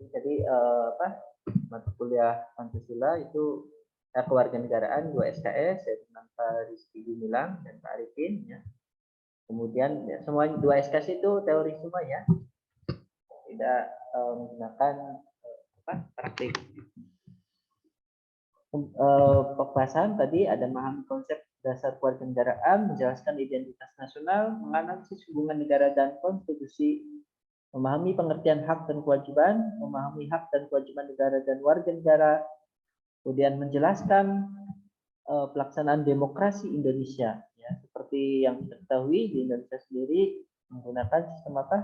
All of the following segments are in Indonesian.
Jadi mata kuliah Pancasila itu kewarganegaraan 2 SKS, yaitu Pak Rizky Gumilang dan Pak Arifin ya. Kemudian ya, semua 2 SKS itu teori semua ya, tidak menggunakan praktik. Pembahasan tadi ada memahami konsep dasar kewarganegaraan, menjelaskan identitas nasional, menganalisis hubungan negara dan konstitusi, memahami pengertian hak dan kewajiban, memahami hak dan kewajiban negara dan warga negara, kemudian menjelaskan pelaksanaan demokrasi Indonesia. Ya, seperti yang kita ketahui di Indonesia sendiri menggunakan sistem apa?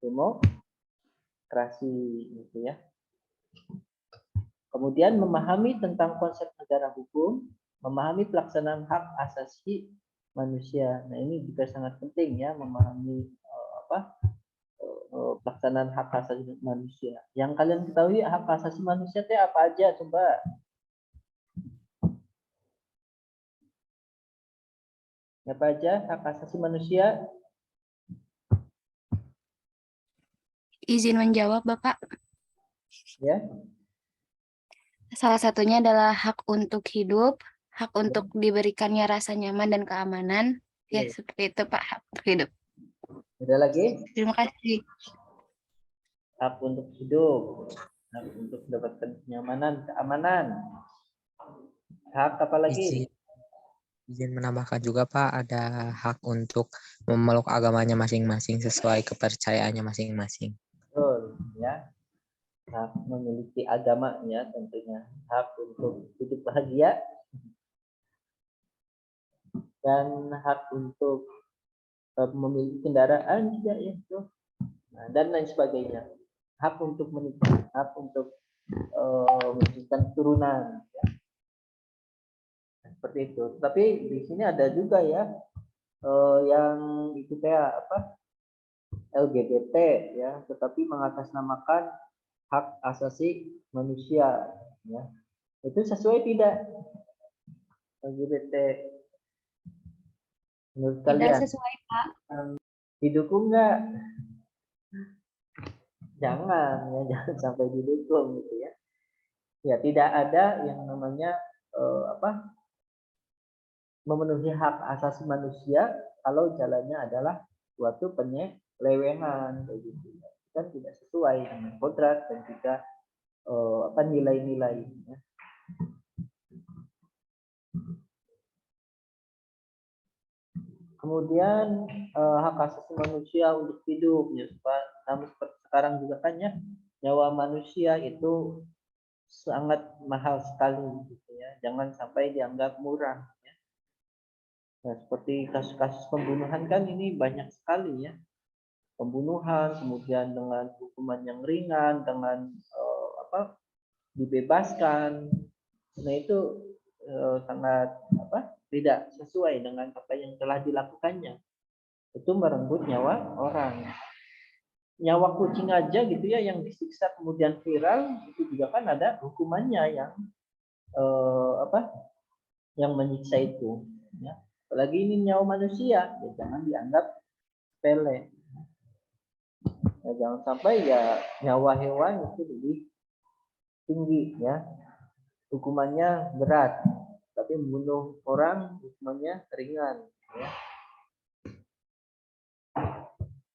Demokrasi, gitu ya. Kemudian memahami tentang konsep negara hukum, memahami pelaksanaan hak asasi manusia. Nah ini juga sangat penting ya, memahami pelaksanaan hak asasi manusia. Yang kalian ketahui hak asasi manusia itu apa aja coba? Apa aja hak asasi manusia? Izin menjawab, Bapak. Ya. Salah satunya adalah hak untuk hidup, hak untuk diberikannya rasa nyaman dan keamanan. Ya, seperti itu, Pak, hak untuk hidup. Ada lagi? Terima kasih. Hak untuk hidup, hak untuk mendapatkan kenyamanan, keamanan. Hak apa lagi? Izin menambahkan juga Pak, ada hak untuk memeluk agamanya masing-masing sesuai kepercayaannya masing-masing. Betul, ya. Hak memiliki agamanya tentunya, hak untuk hidup bahagia, dan hak untuk memiliki kendaraan juga ya itu, nah, dan lain sebagainya. Hak untuk menikah, hak untuk menciptakan keturunan, ya. Seperti itu. Tapi di sini ada juga ya yang itu kayak apa? LGBT ya, tetapi mengatasnamakan hak asasi manusia ya. Itu sesuai tidak LGBT menurut kalian? Tidak sesuai, Pak. Didukung nggak? Jangan ya, jangan sampai didukung gitu ya. Ya tidak ada yang namanya memenuhi hak asasi manusia kalau jalannya adalah suatu penyelewengan kayak gitu. Kan tidak sesuai dengan kodrat dan juga nilai-nilai ya. Kemudian hak asasi manusia untuk hidup ya, namun seperti sekarang juga kan ya, nyawa manusia itu sangat mahal sekali gitu ya. Jangan sampai dianggap murah ya. Nah, seperti kasus-kasus pembunuhan kan ini banyak sekali ya. Pembunuhan kemudian dengan hukuman yang ringan, dengan dibebaskan. Nah, itu sangat tidak sesuai dengan apa yang telah dilakukannya. Itu merenggut nyawa orang. Nyawa kucing aja gitu ya yang disiksa kemudian viral, itu juga kan ada hukumannya yang yang menyiksa itu ya. Apalagi ini nyawa manusia, ya jangan dianggap sepele. Ya, jangan sampai ya nyawa hewan itu lebih tinggi ya, hukumannya berat, tapi membunuh orang hukumannya ringan ya.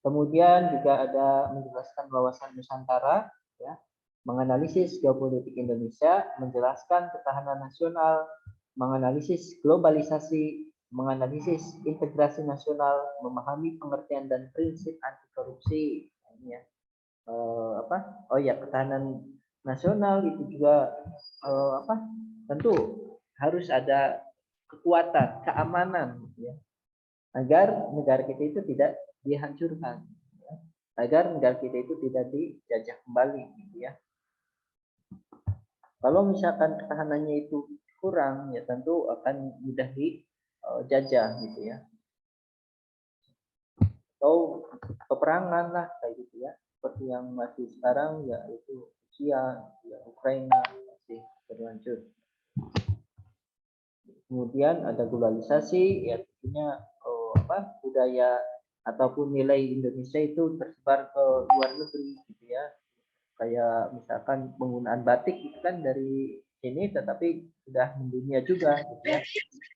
Kemudian juga ada menjelaskan wawasan Nusantara ya, menganalisis geopolitik Indonesia, menjelaskan ketahanan nasional, menganalisis globalisasi, menganalisis integrasi nasional, memahami pengertian dan prinsip anti korupsi. Ini ya. Ketahanan nasional itu juga tentu harus ada kekuatan, keamanan ya, agar negara kita itu tidak dihancurkan ya, agar negara kita itu tidak dijajah kembali gitu ya. Kalau misalkan ketahanannya itu kurang ya tentu akan mudah dijajah gitu ya, atau peperangan lah kayak gitu ya, seperti yang masih sekarang yaitu Rusia ya, Ukraina masih berlanjut. Kemudian ada globalisasi ya, tentunya budaya ataupun nilai Indonesia itu tersebar ke luar negeri gitu ya, kayak misalkan penggunaan batik itu kan dari ini tetapi sudah mendunia juga gitu ya.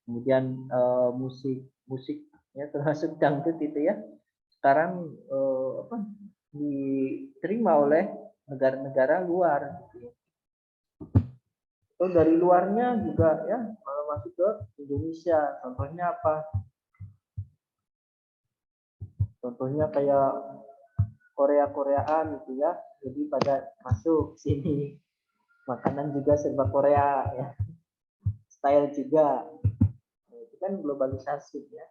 Kemudian musik ya termasuk dangdut itu ya sekarang diterima oleh negara-negara luar gitu ya. Dari luarnya juga ya masuk ke Indonesia. Contohnya apa? Contohnya kayak Korea-Koreaan gitu ya. Jadi pada masuk sini. Makanan juga serba Korea ya. Style juga. Itu kan globalisasi ya.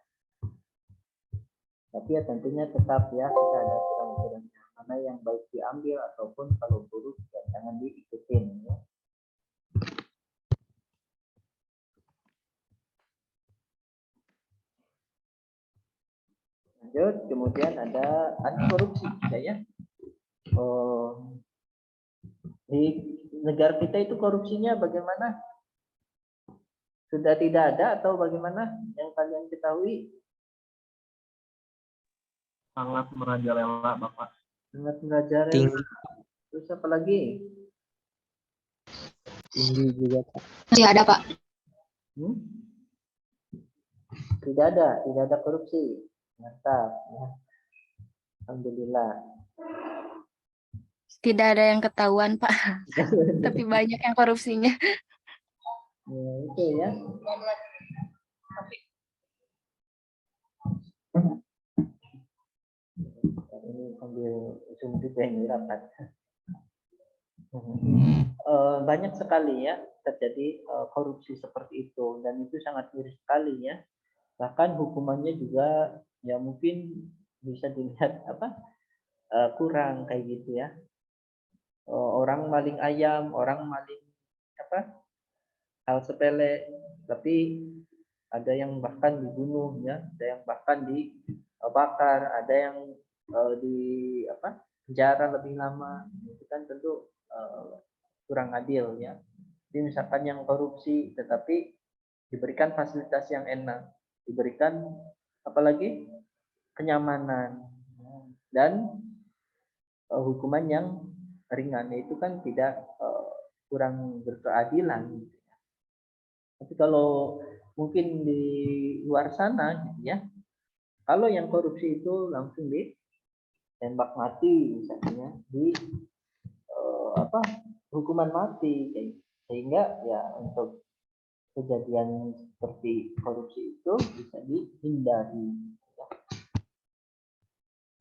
Tapi ya tentunya tetap ya kita ada aturan-aturannya. Mana yang baik diambil ataupun kalau buruk ya jangan diikutin ya. Lanjut, kemudian ada anti korupsi ya. Di negara kita itu korupsinya bagaimana? Sudah tidak ada atau bagaimana yang kalian ketahui? Sangat merajalela, Bapak. Sangat merajalela. Tinggi. Terus apa lagi? Tinggi juga, Pak. Masih ada, Pak. Tidak ada korupsi. Mantap ya. Alhamdulillah. Tidak ada yang ketahuan, Pak. Tapi banyak yang korupsinya. Ya, itu ya. Ini sambil zoom juga ini rapat. Banyak sekali ya terjadi korupsi seperti itu dan itu sangat miris sekali ya. Bahkan hukumannya juga ya mungkin bisa dilihat kurang kayak gitu ya. Orang maling ayam, orang maling hal sepele, tapi ada yang bahkan dibunuh ya, ada yang bahkan dibakar, ada yang di penjara lebih lama. Itu kan tentu kurang adil ya. Jadi misalkan yang korupsi tetapi diberikan fasilitas yang enak, diberikan apalagi kenyamanan dan hukuman yang ringan, itu kan tidak kurang berkeadilan. Tapi kalau mungkin di luar sana gitu ya, kalau yang korupsi itu langsung ditembak mati misalnya, di hukuman mati, sehingga ya untuk kejadian seperti korupsi itu bisa dihindari.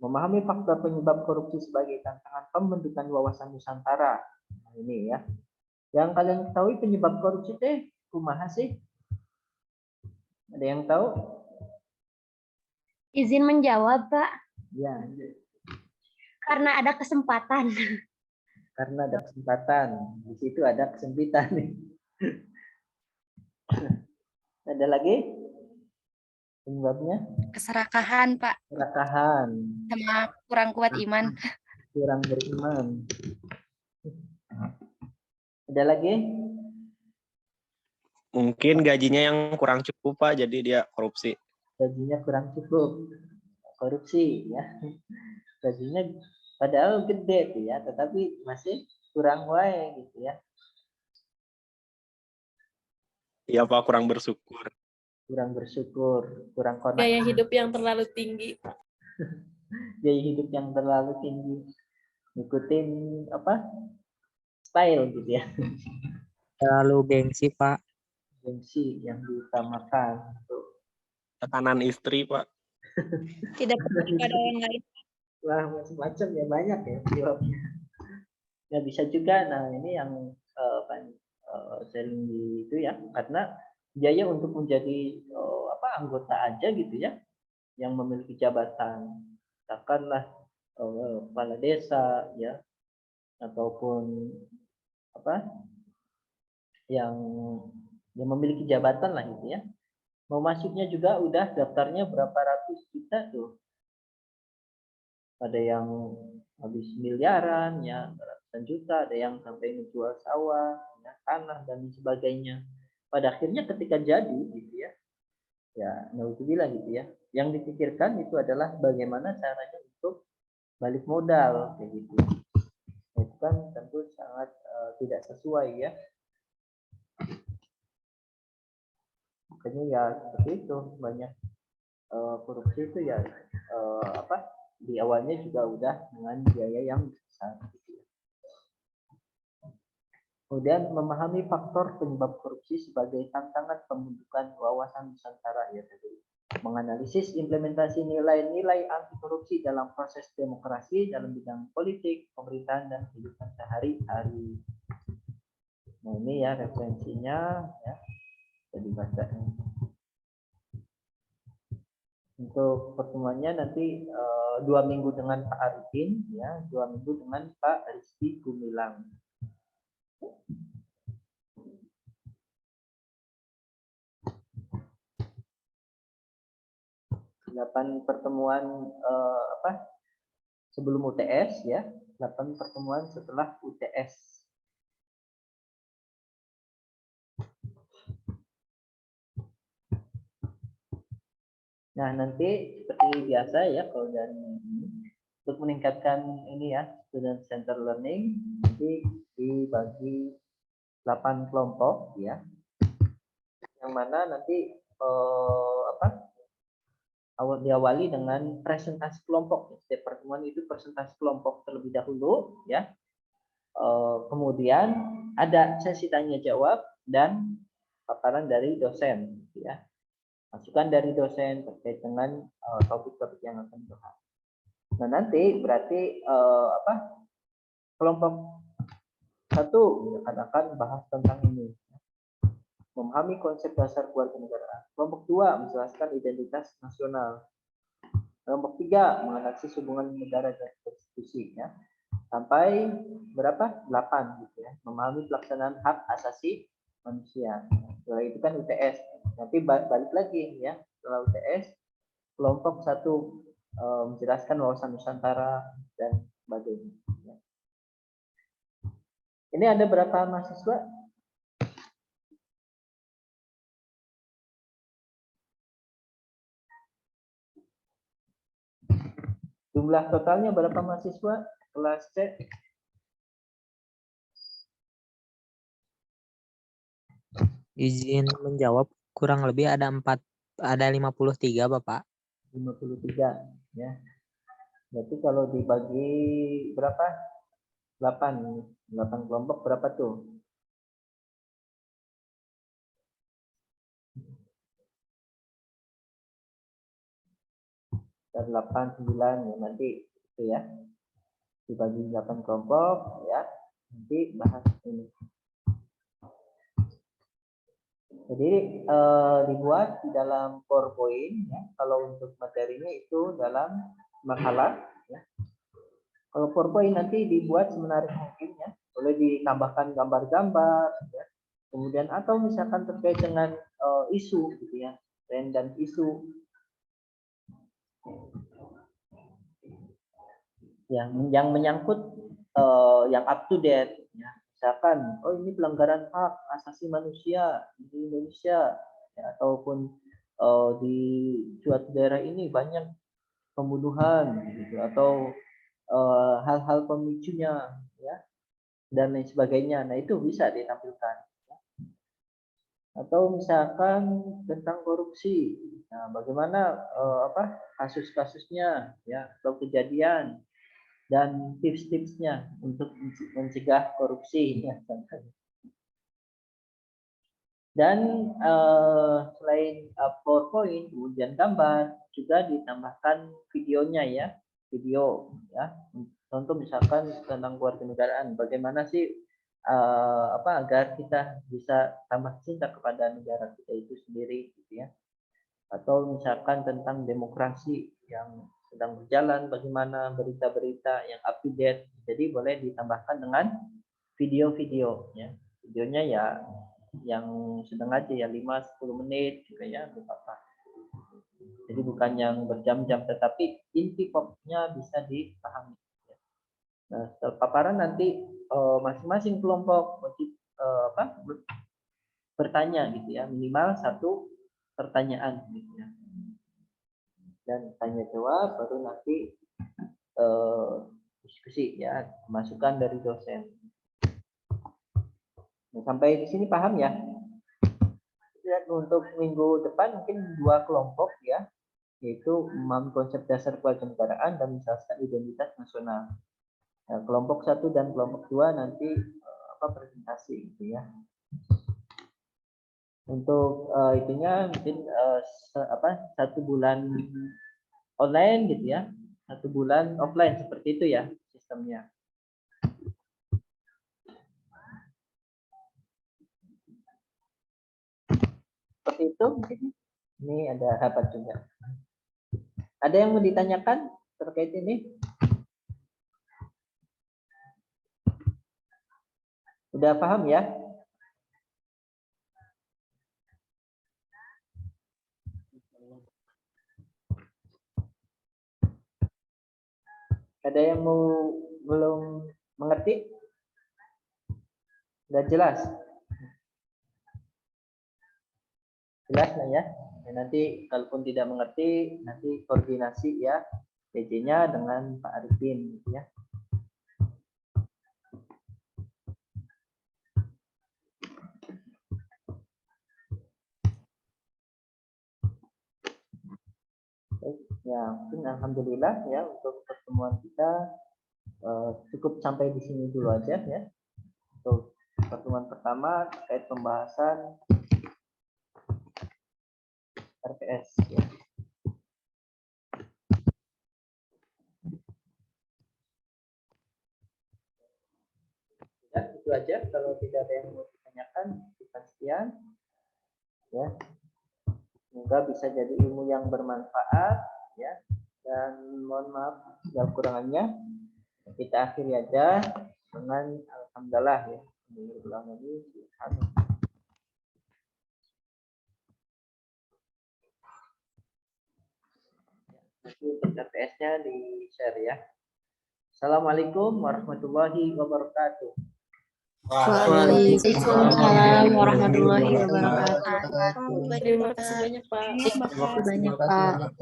Memahami faktor penyebab korupsi sebagai tantangan pembentukan wawasan Nusantara. Nah, ini ya. Yang kalian ketahui penyebab korupsi teh kumaha sih? Ada yang tahu? Izin menjawab, Pak. Ya. Karena ada kesempatan. Karena ada kesempatan. Di situ ada kesempitan nih. Ada lagi? Penyebabnya? Keserakahan, Pak. Keserakahan. Sama kurang kuat iman. Kurang beriman. Ada lagi? Mungkin gajinya yang kurang cukup, Pak, jadi dia korupsi. Gajinya kurang cukup. Korupsi ya. Gajinya padahal gede tuh ya, tetapi masih kurang wae gitu ya. Iya, Pak, kurang bersyukur. Kurang bersyukur, kurang konak. Gaya hidup yang terlalu tinggi. Gaya hidup yang terlalu tinggi. Ngikutin style gitu ya. Terlalu gengsi, Pak. Gengsi yang diutamakan. Tekanan istri, Pak. Tidak peduli pada orang lain. Wah, macam-macam ya, banyak ya jawabnya. Ya bisa juga. Nah, ini yang sering itu ya, karena biaya untuk menjadi anggota aja gitu ya, yang memiliki jabatan, katakanlah kepala desa ya, ataupun yang memiliki jabatan lah gitu ya. Mau masuknya juga udah daftarnya berapa ratus juta tuh. Ada yang habis miliaran ya, ratusan juta, ada yang sampai menjual sawah, ya, tanah dan sebagainya. Pada akhirnya ketika jadi gitu ya, naudzubillah gitu ya, yang dipikirkan itu adalah bagaimana caranya untuk balik modal kayak gitu. Itu kan tentu sangat tidak sesuai ya. Makanya ya seperti itu, banyak korupsi itu ya di awalnya juga udah dengan biaya yang besar. Kemudian memahami faktor penyebab korupsi sebagai tantangan pembentukan wawasan Nusantara ya tadi. Menganalisis implementasi nilai-nilai anti korupsi dalam proses demokrasi dalam bidang politik, pemerintahan dan kehidupan sehari-hari. Nah ini ya referensinya ya, jadi baca. Untuk pertemuannya nanti 2 minggu dengan Pak Arifin ya, 2 minggu dengan Pak Rizky Gumilang. 8 pertemuan sebelum UTS ya, 8 pertemuan setelah UTS. Nah, nanti seperti biasa ya kalau dari ini, untuk meningkatkan ini ya, student center learning nanti dibagi 8 kelompok ya. Yang mana nanti diawali dengan presentasi kelompok. Setiap pertemuan itu presentasi kelompok terlebih dahulu ya. Kemudian ada sesi tanya jawab dan paparan dari dosen ya. Masukan dari dosen terkait dengan topik-topik yang akan dibahas. Nah, nanti berarti kelompok 1 akan bahas tentang ini. Memahami konsep dasar kewarganegaraan. Kelompok 2 menjelaskan identitas nasional. Kelompok 3 menganalisis hubungan negara dan konstitusi ya. Sampai berapa? 8 gitu ya. Memahami pelaksanaan hak asasi manusia. Setelah itu kan UTS. Nanti balik lagi ya. Setelah UTS kelompok 1 menjelaskan wawasan Nusantara dan sebagainya. Ya. Ini ada berapa mahasiswa? Jumlah totalnya berapa mahasiswa kelas C? Izin menjawab, kurang lebih ada 53 Bapak. 53 ya. Berarti kalau dibagi berapa? 8 kelompok berapa tuh? Dan 8, 9 ya nanti itu ya. Dibagi 8 kelompok ya. Nanti bahas ini. Jadi dibuat di dalam PowerPoint ya. Kalau untuk materinya itu dalam makalah ya. Kalau PowerPoint nanti dibuat semenarik mungkin ya. Boleh ditambahkan gambar-gambar ya. Kemudian atau misalkan terkait dengan isu gitu ya. Tren dan isu yang menyangkut yang up to date ya. Misalkan ini pelanggaran hak asasi manusia di Indonesia ya, ataupun di suatu daerah ini banyak pembunuhan gitu atau hal-hal pemicunya ya dan lain sebagainya. Nah, itu bisa ditampilkan ya. Atau misalkan tentang korupsi. Nah, bagaimana kasus-kasusnya ya atau kejadian dan tips-tipsnya untuk mencegah korupsi ya. Dan selain PowerPoint kemudian gambar juga ditambahkan videonya ya, video ya. Contoh misalkan tentang kewarganegaraan, bagaimana sih agar kita bisa tambah cinta kepada negara kita itu sendiri gitu ya. Atau misalkan tentang demokrasi yang sedang berjalan, bagaimana berita-berita yang up to date. Jadi boleh ditambahkan dengan video-video ya. Videonya ya yang sedang aja ya 5-10 menit juga ya, apa. Jadi bukan yang berjam-jam, tetapi inti pokoknya bisa dipahami. Nah, setelah paparan nanti masing-masing kelompok wajib bertanya gitu ya, minimal 1 pertanyaan gitu ya. Dan tanya jawab baru nanti diskusi kontribusi ya, masukan dari dosen. Nah, sampai di sini paham ya? Dan untuk minggu depan mungkin 2 kelompok ya, yaitu memahami konsep dasar kewarganegaraan dan menjelaskan identitas nasional. Nah, kelompok 1 dan kelompok 2 nanti presentasi gitu ya. Untuk itunya mungkin 1 bulan online gitu ya, 1 bulan offline, seperti itu ya sistemnya. Seperti itu mungkin. Ini ada rapat juga. Ada yang mau ditanyakan terkait ini? Udah paham ya? Ada yang belum mengerti? Udah jelas? Jelas lah ya. Nah, nanti kalaupun tidak mengerti, nanti koordinasi ya PJ-nya dengan Pak Arifin gitu ya. Ya, mungkin alhamdulillah ya untuk pertemuan kita cukup sampai di sini dulu aja ya. Untuk pertemuan pertama terkait pembahasan RPS ya. Ya, itu aja. Kalau tidak ada yang mau ditanyakan, kita sekian ya. Semoga bisa jadi ilmu yang bermanfaat ya. Dan mohon maaf segala kurangannya. Kita akhiri aja dengan alhamdulillah ya. Nanti untuk TPS-nya di-share ya. Assalamualaikum warahmatullahi wabarakatuh. Waalaikumsalam warahmatullahi wabarakatuh. Terima kasih banyak, Pak. Terima kasih banyak, Pak.